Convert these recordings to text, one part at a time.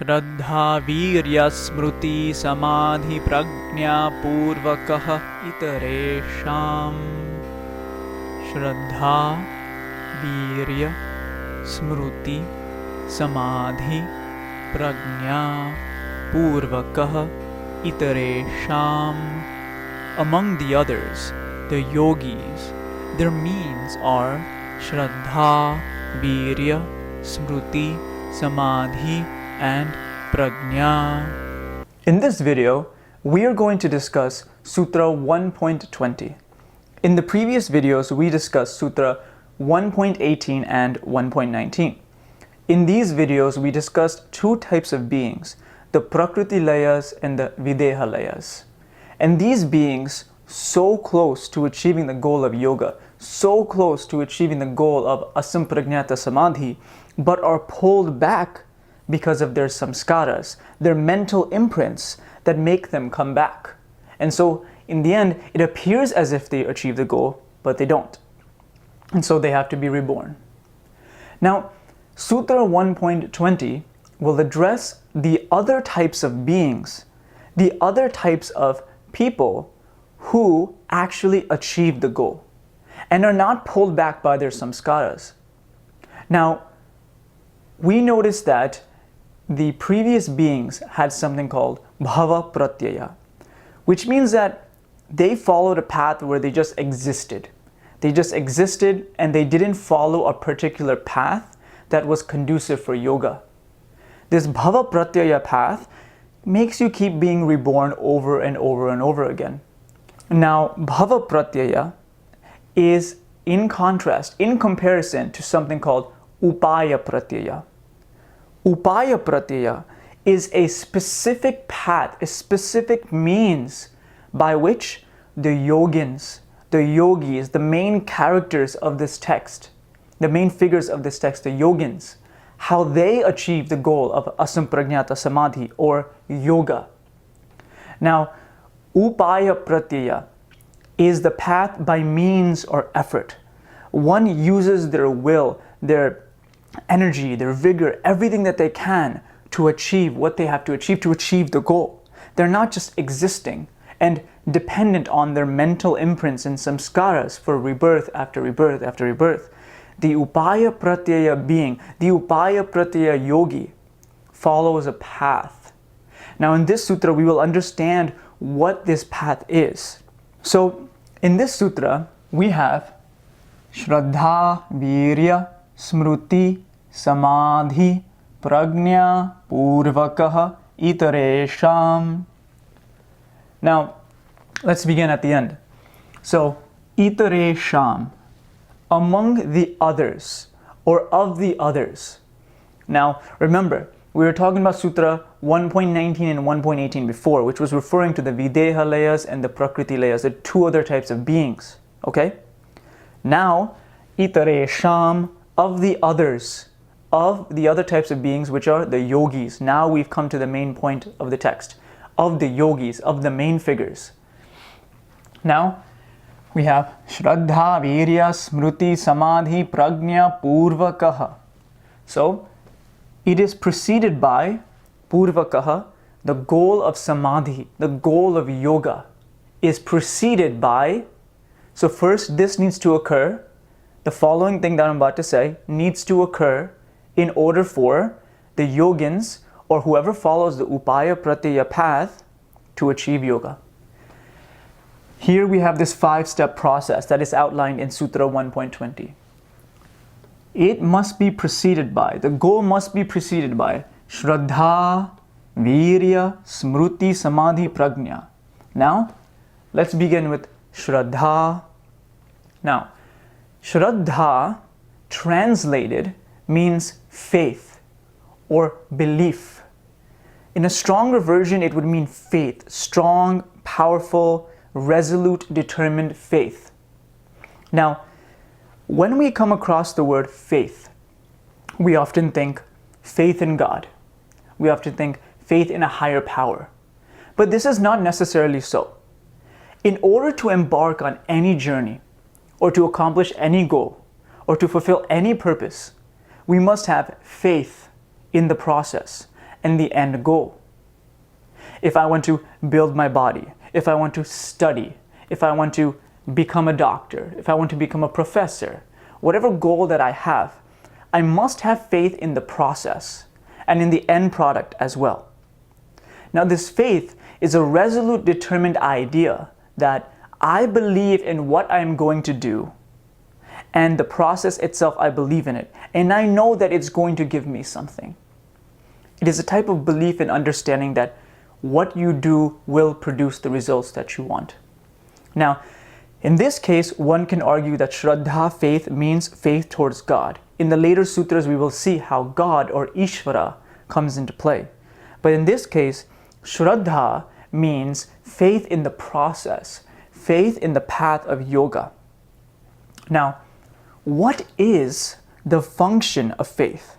Shraddha Virya Smrti Samadhi Prajñā-Purvakah Itaresham. Shraddha Virya Smrti Samadhi Prajñā-Purvakah Itaresham. Among the others, the yogis, their means are Shraddha, Virya, Smrti, Samadhi, and Prajña. In this video, we are going to discuss Sutra 1.20. In the previous videos, we discussed Sutra 1.18 and 1.19. In these videos, we discussed two types of beings, the Prakriti layas and the Videha layas. And these beings, so close to achieving the goal of yoga, so close to achieving the goal of asampragnata samadhi, but are pulled back because of their samskaras, their mental imprints that make them come back. And so in the end, it appears as if they achieve the goal, but they don't. And so they have to be reborn. Now, Sutra 1.20 will address the other types of beings, the other types of people who actually achieve the goal and are not pulled back by their samskaras. Now, we noticed that the previous beings had something called Upāyapratyaya, which means that they followed a path where they just existed. They just existed and they didn't follow a particular path that was conducive for yoga. This Upāyapratyaya path makes you keep being reborn over and over and over again. Now, Upāyapratyaya is in contrast, in comparison to something called Upāyapratyaya. Upāyapratyaya is a specific path, a specific means by which the yogins, the yogis, the main characters of this text, the main figures of this text, the yogins, how they achieve the goal of asampragnata samadhi or yoga. Now, Upāyapratyaya is the path by means or effort. One uses their will, their energy, their vigor, everything that they can to achieve what they have to achieve the goal. They're not just existing and dependent on their mental imprints and samskaras for rebirth after rebirth after rebirth. The Upāyapratyaya being, the Upāyapratyaya yogi, follows a path. Now in this sutra, we will understand what this path is. So in this sutra, we have Shraddha, Virya, Smrti, Samadhi, Prajñā-Purvakah Itaresham. Now, let's begin at the end. So, Itaresham, among the others, or of the others. Now, remember, we were talking about Sutra 1.19 and 1.18 before, which was referring to the Videha layas and the Prakriti layas, the two other types of beings. Okay? Now, Itaresham, of the others, of the other types of beings, which are the yogis. Now we've come to the main point of the text, of the yogis, of the main figures. Now we have Shraddha, Virya, Smrti, Samadhi, Prajñā-Purvakah. So it is preceded by Purvakah, the goal of Samadhi, the goal of yoga, is preceded by. So first this needs to occur. The following thing that I'm about to say needs to occur in order for the yogins or whoever follows the Upāyapratyaya path to achieve yoga. Here we have this 5-step process that is outlined in Sutra 1.20. It must be preceded by, the goal must be preceded by Shraddha, Virya, Smrti, Samadhi, Prajña. Now, let's begin with Shraddha. Now, Shraddha, translated, means faith or belief. In a stronger version, it would mean faith, strong, powerful, resolute, determined faith. Now, when we come across the word faith, we often think faith in God. We often think faith in a higher power. But this is not necessarily so. In order to embark on any journey, or to accomplish any goal, or to fulfill any purpose, we must have faith in the process and the end goal. If I want to build my body, if I want to study, if I want to become a doctor, if I want to become a professor, whatever goal that I have, I must have faith in the process and in the end product as well. Now, this faith is a resolute, determined idea that I believe in what I'm going to do, and the process itself, I believe in it, and I know that it's going to give me something. It is a type of belief and understanding that what you do will produce the results that you want. Now, in this case, one can argue that Sraddha-Faith means faith towards God. In the later sutras, we will see how God or Ishvara comes into play. But in this case, Shraddha means faith in the process, faith in the path of yoga. Now, what is the function of faith?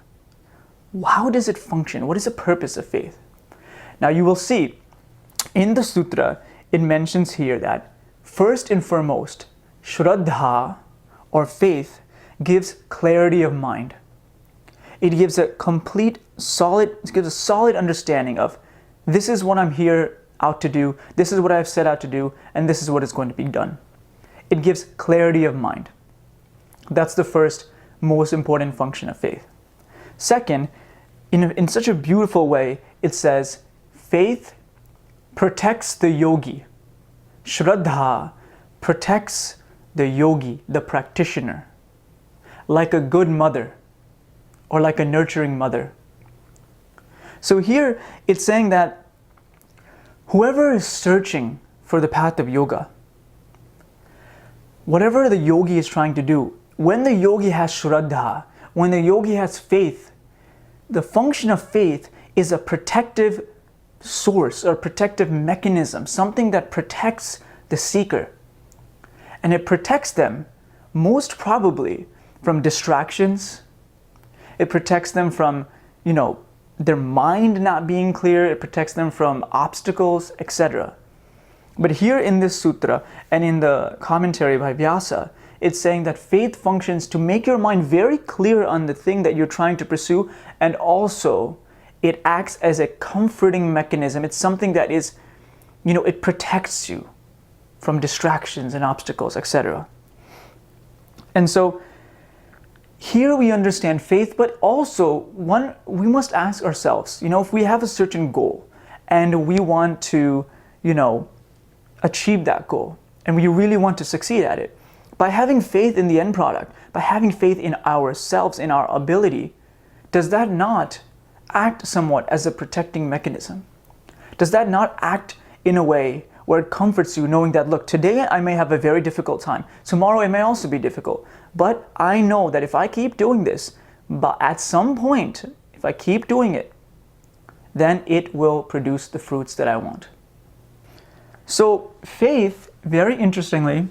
How does it function? What is the purpose of faith? Now, you will see in the sutra, it mentions here that first and foremost, Shraddha or faith gives clarity of mind. It gives a solid understanding of this is what I'm here out to do, this is what I've set out to do, and this is what is going to be done. It gives clarity of mind. That's the first most important function of faith. Second, in such a beautiful way, it says, faith protects the yogi. Shraddha protects the yogi, the practitioner, like a good mother or like a nurturing mother. So here it's saying that whoever is searching for the path of yoga, whatever the yogi is trying to do, when the yogi has Shraddha, when the yogi has faith, the function of faith is a protective source or protective mechanism, something that protects the seeker. And it protects them most probably from distractions. It protects them from, their mind not being clear. It protects them from obstacles, etc. But here in this sutra and in the commentary by Vyasa, it's saying that faith functions to make your mind very clear on the thing that you're trying to pursue, and also it acts as a comforting mechanism. It's something that is, it protects you from distractions and obstacles, etc. And so here we understand faith, but also we must ask ourselves, if we have a certain goal and we want to, achieve that goal, and we really want to succeed at it, by having faith in the end product, by having faith in ourselves, in our ability, does that not act somewhat as a protecting mechanism? Does that not act in a way where it comforts you, knowing that, look, today I may have a very difficult time. Tomorrow it may also be difficult. But I know that if I keep doing this, but at some point, if I keep doing it, then it will produce the fruits that I want. So faith, very interestingly,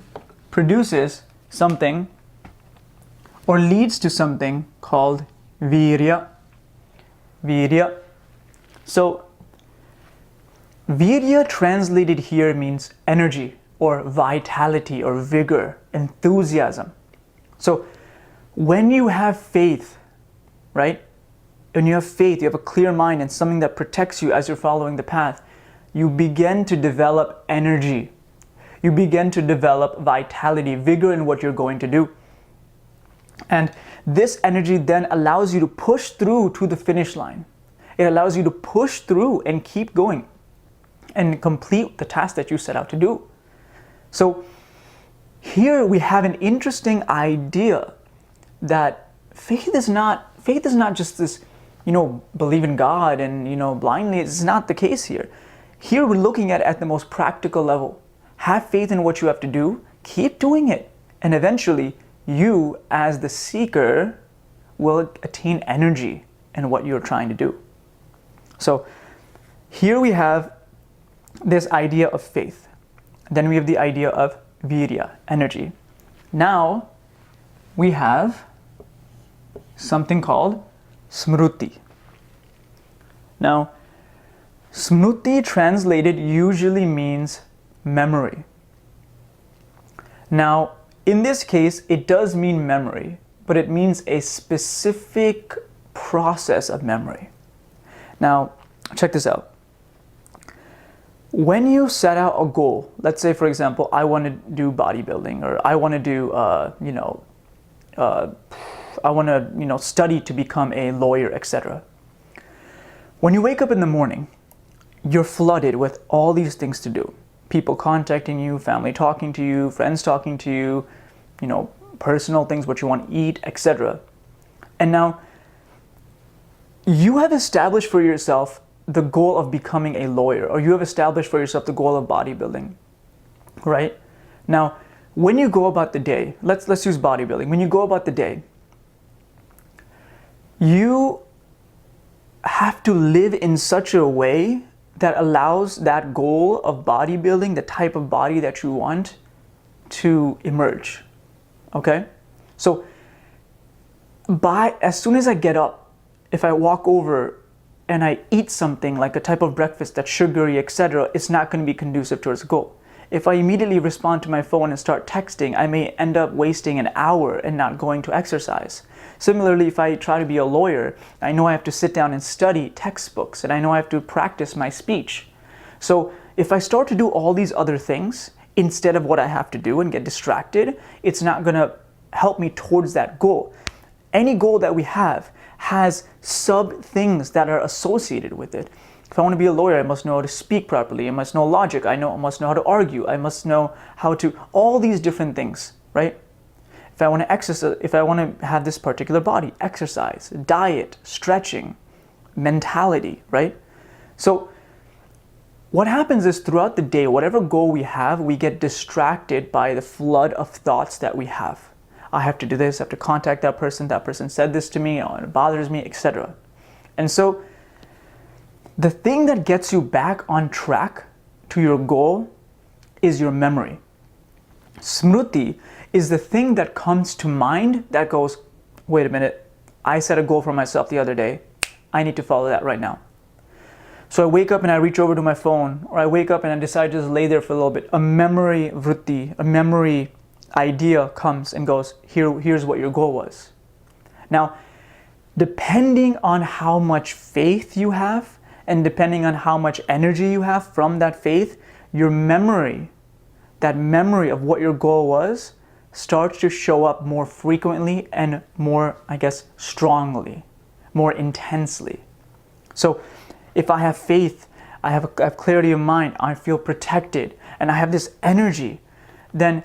produces something or leads to something called Virya. Virya. So Virya translated here means energy or vitality or vigor, enthusiasm. So when you have faith, right? When you have faith, you have a clear mind and something that protects you as you're following the path, you begin to develop energy. You begin to develop vitality, vigor in what you're going to do. And this energy then allows you to push through to the finish line. It allows you to push through and keep going and complete the task that you set out to do. So here we have an interesting idea that faith is not just this, believe in God and, blindly. It's not the case here. Here we're looking at the most practical level. Have faith in what you have to do, keep doing it, and eventually you as the seeker will attain energy in what you're trying to do. So here we have this idea of faith. Then we have the idea of Virya, energy. Now we have something called Smrti. Now, Smrti translated usually means memory. Now, in this case, it does mean memory, but it means a specific process of memory. Now, check this out. When you set out a goal, let's say, for example, I want to do bodybuilding, or I want to do, I want to, study to become a lawyer, etc. When you wake up in the morning, you're flooded with all these things to do. People contacting you, family talking to you, friends talking to you, personal things, what you want to eat, etc. And now, you have established for yourself the goal of becoming a lawyer, or you have established for yourself the goal of bodybuilding, right? Now, when you go about the day, let's use bodybuilding. When you go about the day, you have to live in such a way that allows that goal of bodybuilding, the type of body that you want, to emerge, okay? So, as soon as I get up, if I walk over and I eat something like a type of breakfast that's sugary, etc., it's not going to be conducive towards the goal. If I immediately respond to my phone and start texting, I may end up wasting an hour and not going to exercise. Similarly, if I try to be a lawyer, I know I have to sit down and study textbooks, and I know I have to practice my speech. So if I start to do all these other things instead of what I have to do and get distracted, it's not going to help me towards that goal. Any goal that we have has sub things that are associated with it. If I want to be a lawyer, I must know how to speak properly. I must know logic. I must know how to argue. I must know how to, all these different things, right? If I want to exercise, if I want to have this particular body, exercise, diet, stretching, mentality, right? So what happens is throughout the day, whatever goal we have, we get distracted by the flood of thoughts that we have. I have to do this, I have to contact that person said this to me, it bothers me, etc. And so the thing that gets you back on track to your goal is your memory. Smrti is the thing that comes to mind that goes, wait a minute, I set a goal for myself the other day, I need to follow that right now. So I wake up and I reach over to my phone, or I wake up and I decide to just lay there for a little bit. A memory vritti, a memory idea comes and goes, here's what your goal was. Now, depending on how much faith you have, and depending on how much energy you have from that faith, your memory, that memory of what your goal was, starts to show up more frequently and more, strongly, more intensely. So if I have faith, I have clarity of mind, I feel protected, and I have this energy, then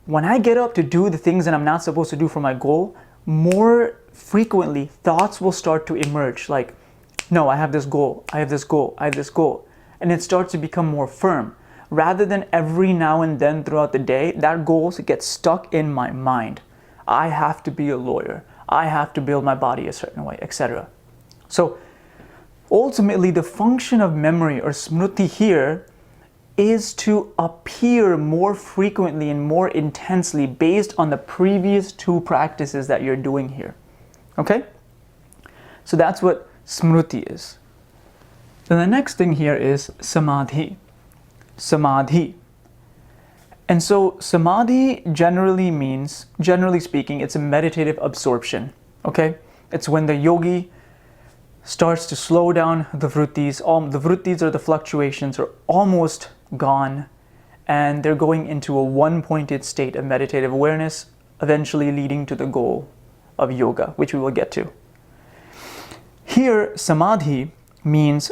when I get up to do the things that I'm not supposed to do for my goal, more frequently thoughts will start to emerge like, no, I have this goal, I have this goal, I have this goal. And it starts to become more firm. Rather than every now and then throughout the day, that goal gets stuck in my mind. I have to be a lawyer. I have to build my body a certain way, etc. So ultimately, the function of memory or smrti here is to appear more frequently and more intensely based on the previous two practices that you're doing here. Okay? So that's what smrti is. Then the next thing here is samadhi. Samadhi. And so samadhi generally speaking, it's a meditative absorption. Okay? It's when the yogi starts to slow down the vrittis. The vrittis, or the fluctuations, are almost gone, and they're going into a one-pointed state of meditative awareness, eventually leading to the goal of yoga, which we will get to. Here, samadhi means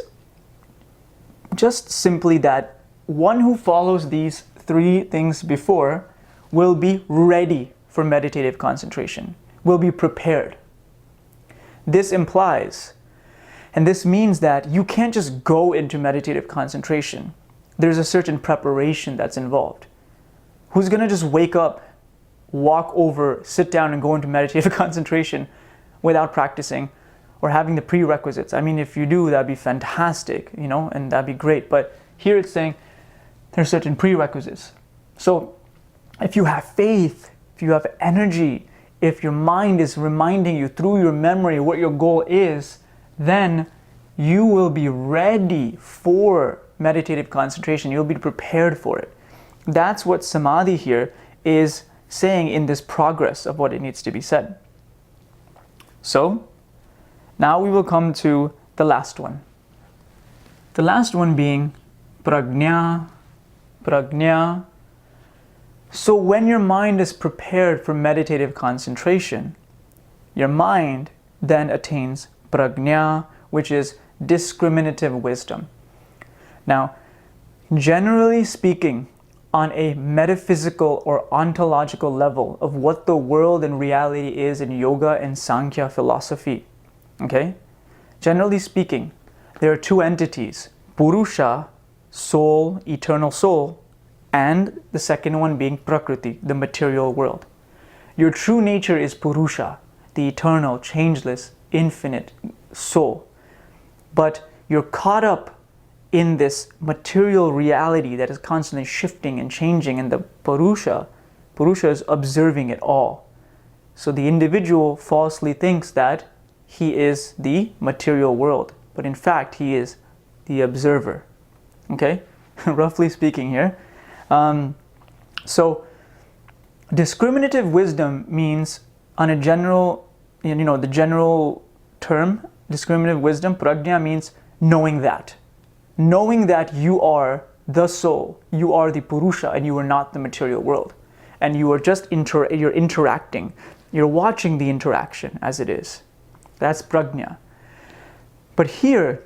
just simply that one who follows these three things before will be ready for meditative concentration, will be prepared. This implies, and this means that you can't just go into meditative concentration. There's a certain preparation that's involved. Who's going to just wake up, walk over, sit down, and go into meditative concentration without practicing or having the prerequisites? I mean, if you do, that'd be fantastic, and that'd be great. But here it's saying there's certain prerequisites. So if you have faith, if you have energy, if your mind is reminding you through your memory what your goal is, then you will be ready for meditative concentration. You'll be prepared for it. That's what samadhi here is saying in this progress of what it needs to be said. So now we will come to the last one. The last one being Prajña. So when your mind is prepared for meditative concentration, your mind then attains Prajña, which is discriminative wisdom. Now, generally speaking, on a metaphysical or ontological level of what the world and reality is in yoga and Sankhya philosophy, okay? Generally speaking, there are two entities, Purusha, soul, eternal soul, and the second one being Prakriti, the material world. Your true nature is Purusha, the eternal, changeless, infinite soul. But you're caught up in this material reality that is constantly shifting and changing, and the Purusha is observing it all. So the individual falsely thinks that he is the material world, but in fact he is the observer. Okay? Roughly speaking here. So discriminative wisdom means, on a general, the general term, discriminative wisdom, prajna, means knowing that. Knowing that you are the soul, you are the Purusha, and you are not the material world. And you are just you're interacting. You're watching the interaction as it is. That's prajna. But here,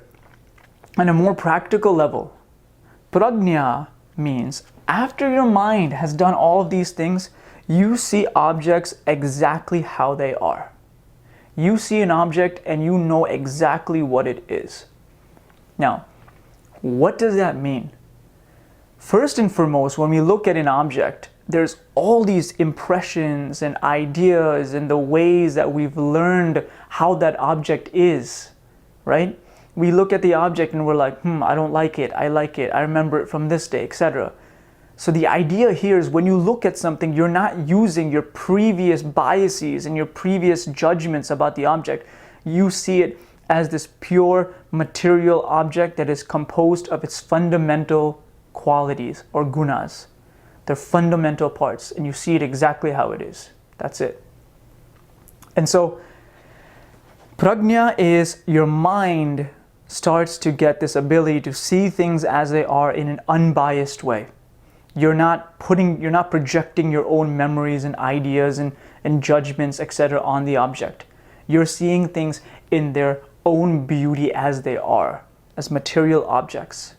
on a more practical level, prajna means after your mind has done all of these things, you see objects exactly how they are. You see an object and you know exactly what it is. Now, what does that mean? First and foremost, when we look at an object, there's all these impressions and ideas and the ways that we've learned how that object is, right? We look at the object and we're like, I don't like it, I like it, I remember it from this day, etc. So the idea here is when you look at something, you're not using your previous biases and your previous judgments about the object. You see it as this pure material object that is composed of its fundamental qualities or gunas. They're fundamental parts, and you see it exactly how it is. That's it. And so prajna is your mind starts to get this ability to see things as they are in an unbiased way. You're not projecting your own memories and ideas and judgments, etc. on the object. You're seeing things in their own beauty as they are, as material objects.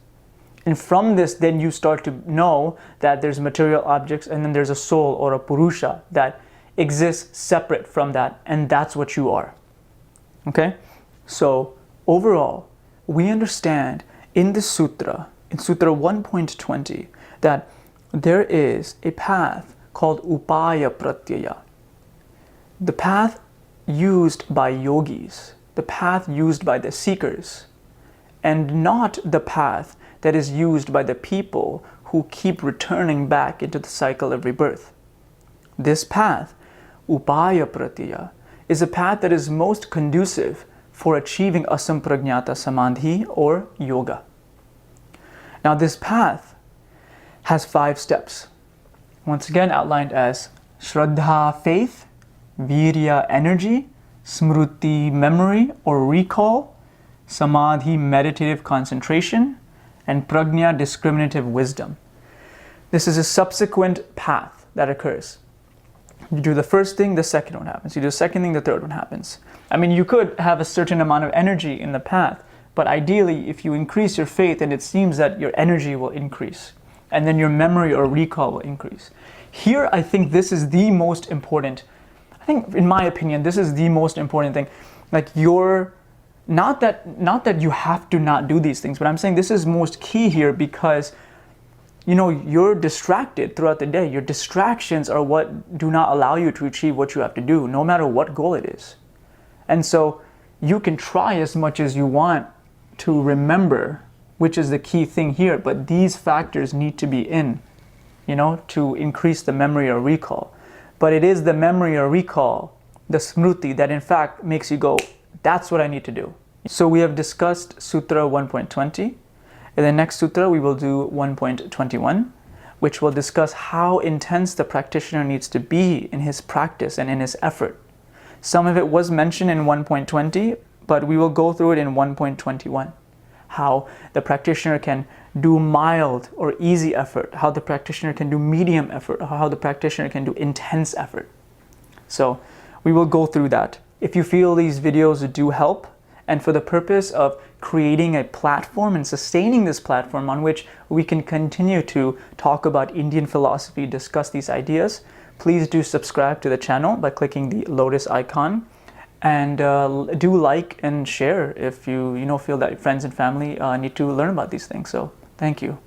And from this, then you start to know that there's material objects and then there's a soul or a Purusha that exists separate from that, and that's what you are. Okay? So overall, we understand in this sutra, in Sutra 1.20, that there is a path called Upāyapratyaya. The path used by yogis, the path used by the seekers, and not the path that is used by the people who keep returning back into the cycle of rebirth. This path, Upāyapratyaya, is a path that is most conducive for achieving asampragnata samadhi or yoga. Now this path has 5 steps, once again outlined as Sraddha-Faith, Virya energy, Smrti memory or recall, Samadhi meditative concentration, and Prajna discriminative wisdom. This is a subsequent path that occurs. You do the first thing, the second one happens. You do the second thing, the third one happens. I mean, you could have a certain amount of energy in the path, but ideally, if you increase your faith, then it seems that your energy will increase, and then your memory or recall will increase. Here, I think this is the most important. I think, in my opinion, this is the most important thing. Like not that you have to not do these things, but I'm saying this is most key here because, you're distracted throughout the day. Your distractions are what do not allow you to achieve what you have to do, no matter what goal it is. And so you can try as much as you want to remember, which is the key thing here, but these factors need to be in, to increase the memory or recall. But it is the memory or recall, the smrti, that in fact makes you go, that's what I need to do. So we have discussed Sutra 1.20. In the next sutra, we will do 1.21, which will discuss how intense the practitioner needs to be in his practice and in his effort. Some of it was mentioned in 1.20, but we will go through it in 1.21. how the practitioner can do mild or easy effort, how the practitioner can do medium effort, how the practitioner can do intense effort. So we will go through that. If you feel these videos do help, and for the purpose of creating a platform and sustaining this platform on which we can continue to talk about Indian philosophy, discuss these ideas, please do subscribe to the channel by clicking the lotus icon, and do like and share if you feel that friends and family need to learn about these things. So thank you.